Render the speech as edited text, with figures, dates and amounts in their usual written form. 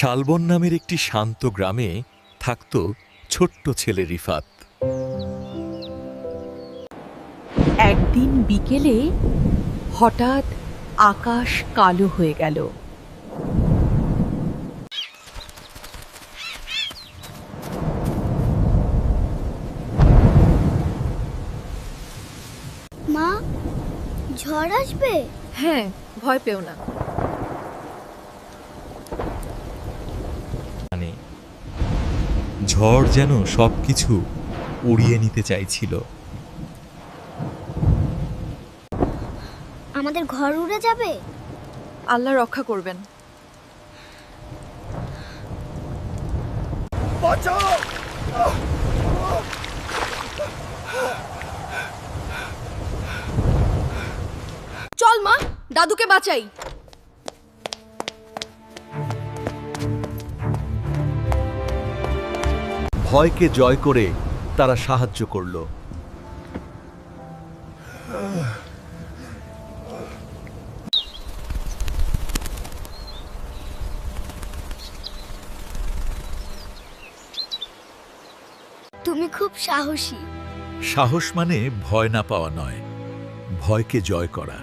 শালবন নামের একটি শান্ত গ্রামে থাকত ছোট্ট ছেলে রিফাত। একদিন বিকেলে হঠাৎ আকাশ কালো হয়ে গেল। মা, ঝড় আসবে? হ্যাঁ, ভয় পেও না। মানে ঝড় যেন সবকিছু উড়িয়ে নিতে চাইছিল। আমাদের ঘর উড়ে যাবে? আল্লাহ রক্ষা করবেন। চল মা, দাদুকে বাঁচাই। ভয়কে জয় করে তারা সাহায্য করল। তুমি খুব সাহসী। সাহস মানে ভয় না পাওয়া নয়, ভয়কে জয় করা।